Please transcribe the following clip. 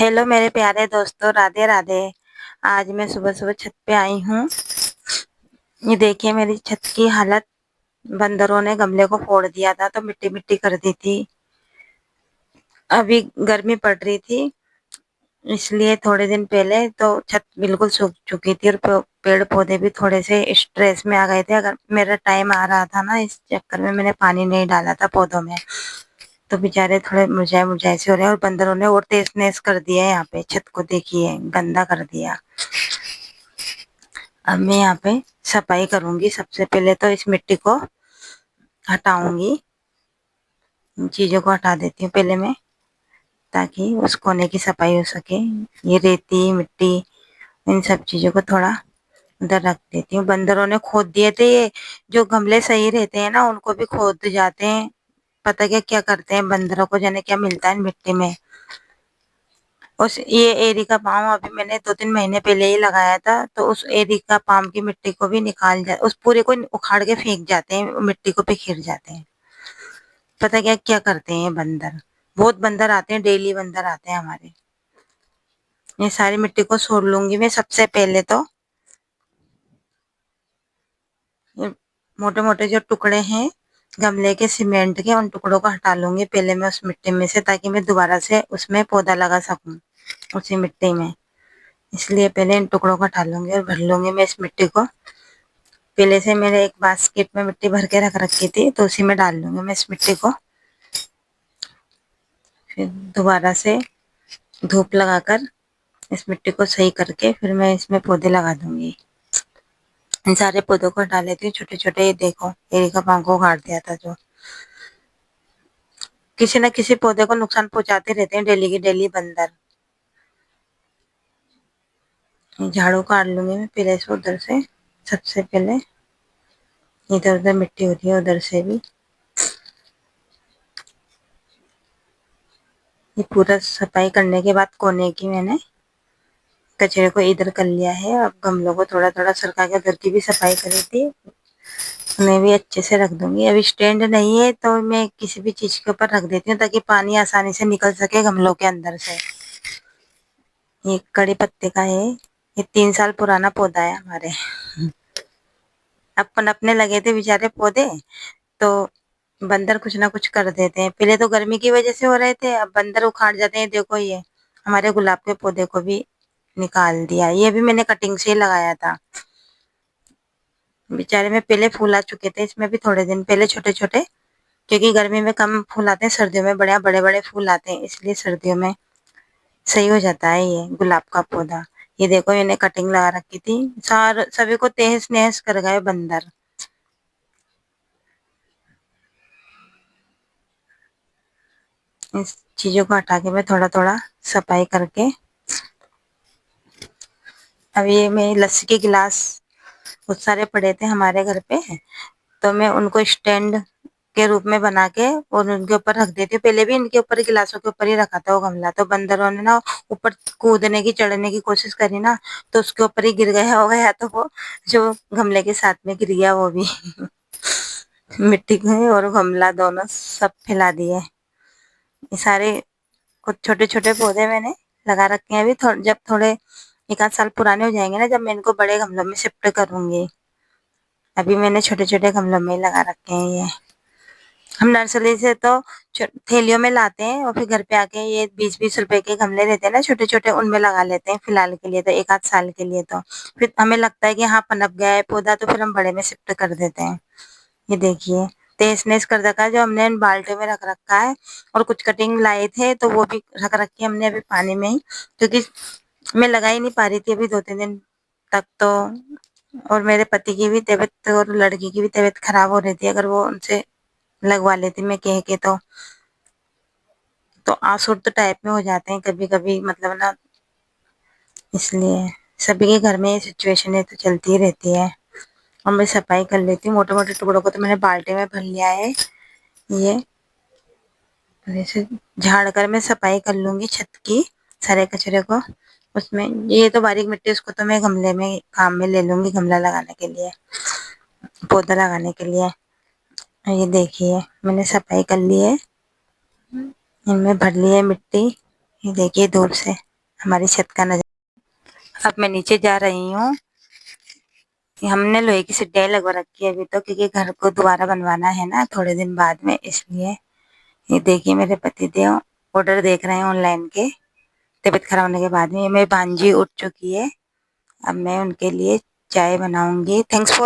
Hello मेरे प्यारे दोस्तों, राधे राधे। आज मैं सुबह सुबह छत पे आई हूँ। ये देखिए मेरी छत की हालत। बंदरों ने गमले को फोड़ दिया था तो मिट्टी मिट्टी कर दी थी। अभी गर्मी पड़ रही थी, इसलिए थोड़े दिन पहले तो छत बिल्कुल सूख चुकी थी और पेड़ पौधे भी थोड़े से स्ट्रेस में आ गए थे। अगर मेरा टाइम आ रहा था ना, इस चक्कर में मैंने पानी नहीं डाला था पौधों में, तो बेचारे थोड़े मुरझाए मुरझाए से हो रहे हैं। और बंदरों ने और तेज नेस कर दिया है, यहाँ पे छत को देखिए गंदा कर दिया। अब मैं यहाँ पे सफाई करूंगी। सबसे पहले तो इस मिट्टी को हटाऊंगी, इन चीजों को हटा देती हूँ पहले मैं, ताकि उस कोने की सफाई हो सके। ये रेती मिट्टी इन सब चीजों को थोड़ा उधर रख देती हूँ। बंदरों ने खोद दिए थे ये, जो गमले सही रहते हैं ना उनको भी खोद जाते हैं। पता क्या क्या करते हैं बंदरों को, जाने क्या मिलता है मिट्टी में। उस ये एरिका पाम अभी मैंने 2-3 महीने पहले ही लगाया था, तो उस एरिका पाम की मिट्टी को भी उस पूरे को उखाड़ के फेंक जाते हैं, मिट्टी को बिखेर जाते हैं। पता क्या क्या करते हैं बंदर। बहुत बंदर आते हैं, डेली बंदर आते हैं हमारे। ये सारी मिट्टी को सोड़ लूंगी मैं सबसे पहले तो। ये मोटे मोटे जो टुकड़े हैं गमले के सीमेंट के, उन टुकड़ों को हटा लूंगी पहले मैं उस मिट्टी में से, ताकि मैं दोबारा से उसमें पौधा लगा सकूं उसी मिट्टी में। इसलिए पहले इन टुकड़ों को हटा लूंगी और भर लूंगी मैं इस मिट्टी को। पहले से मेरे एक बास्केट में मिट्टी भर के रख रखी थी, तो उसी में डाल लूंगी मैं इस मिट्टी को। फिर दोबारा से धूप लगाकर इस मिट्टी को सही करके फिर मैं इसमें पौधे लगा दूंगी। इन सारे पौधों को हटा लेती हूँ छोटे छोटे। ये देखो एरिका पाम को उखाड़ दिया था, जो किसी न किसी पौधे को नुकसान पहुंचाते रहते हैं डेली के डेली बंदर। झाड़ू काट लूंगी मैं पहले से उधर से। सबसे पहले इधर उधर मिट्टी होती है, उधर से भी। ये पूरा सफाई करने के बाद कोने की मैंने कचरे को इधर कर लिया है। अब गमलों को थोड़ा थोड़ा सरका के उधर की भी सफाई करी थी, उन्हें भी अच्छे से रख दूंगी। अभी स्टैंड नहीं है तो मैं किसी भी चीज के ऊपर रख देती हूँ, ताकि पानी आसानी से निकल सके गमलों के अंदर से। ये कड़ी पत्ते का है, ये 3 साल पुराना पौधा है हमारे। अपन अपने लगे थे बेचारे पौधे, तो बंदर कुछ ना कुछ कर देते हैं। पहले तो गर्मी की वजह से हो रहे थे, अब बंदर उखाड़ जाते हैं। देखो ये हमारे गुलाब के पौधे को भी निकाल दिया। ये भी मैंने कटिंग से ही लगाया था। बेचारे में पहले फूल आ चुके थे, इसमें भी थोड़े दिन पहले छोटे छोटे, क्योंकि गर्मी में कम फूल आते हैं, सर्दियों में बड़े बड़े बड़े फूल आते हैं, इसलिए सर्दियों में सही हो जाता है ये गुलाब का पौधा। ये देखो मैंने कटिंग लगा रखी थी। सभी को तहस नहस कर गए बंदर। इस चीजों को हटा के मैं थोड़ा थोड़ा सफाई करके, अब ये मैं लस्सी के गिलास बहुत सारे पड़े थे हमारे घर पे, तो मैं उनको स्टैंड के रूप में बना के और उनके ऊपर रख देती हूँ। पहले भी इनके ऊपर गिलासों के ऊपर ही रखा था वो गमला, तो बंदरों ने ना ऊपर कूदने की चढ़ने की कोशिश करी ना, तो उसके ऊपर ही गिर गया हो गया, तो वो जो गमले के साथ में गिर गया वो भी। मिट्टी को और गमला दोनों सब फैला दिए। ये सारे कुछ छोटे छोटे पौधे मैंने लगा रखे हैं। अभी जब थोड़े 1 आध साल पुराने हो जाएंगे ना, जब मैं इनको बड़े गमलों में शिफ्ट करूंगी। अभी मैंने छोटे छोटे गमलों में ही लगा रखे हैं ये। हम नर्सरी से तो थैलियों में लाते हैं, और फिर घर पे आके ये 20-20 रुपए के गमले रहते हैं ना छोटे छोटे, उनमें लगा लेते हैं फिलहाल के लिए, तो 1 आध साल के लिए। तो फिर हमें लगता है कि हाँ पनप गया है पौधा, तो फिर हम बड़े में शिफ्ट कर देते हैं। ये देखिए तेज नेस कर रखा है जो हमने इन बाल्टी में रख रखा है। और कुछ कटिंग लाए थे तो वो भी रख रखी है हमने अभी पानी में ही, क्योंकि मैं लगा ही नहीं पा रही थी अभी 2-3 दिन तक तो। और मेरे पति की भी तबीयत और लड़की की भी तबीयत खराब हो रही थी, अगर वो उनसे लगवा लेती मैं कह के, तो आसुर्त टाइप में हो जाते हैं कभी कभी, मतलब ना। इसलिए सभी के घर में ये सिचुएशन है तो चलती रहती है। और मैं सफाई कर लेती हूँ। मोटे मोटे टुकड़ों को तो मैंने बाल्टी में भर लिया है। ये जैसे झाड़ कर मैं सफाई कर लूंगी छत की, सारे कचरे को उसमें। ये तो बारीक मिट्टी, उसको तो मैं गमले में काम में ले लूंगी, गमला लगाने के लिए, पौधा लगाने के लिए। ये देखिए मैंने सफाई कर ली है, इनमें भर ली है मिट्टी। ये देखिए दूर से हमारी छत का नजारा। अब मैं नीचे जा रही हूँ। हमने लोहे की सीढ़ियाँ लगवा रखी है अभी तो, क्योंकि घर को दोबारा बनवाना है ना थोड़े दिन बाद में, इसलिए। ये देखिए मेरे पतिदेव ऑर्डर देख रहे हैं ऑनलाइन के, तबीयत खराब होने के बाद में। ये मेरी भांजी उठ चुकी है, अब मैं उनके लिए चाय बनाऊंगी। Thanks for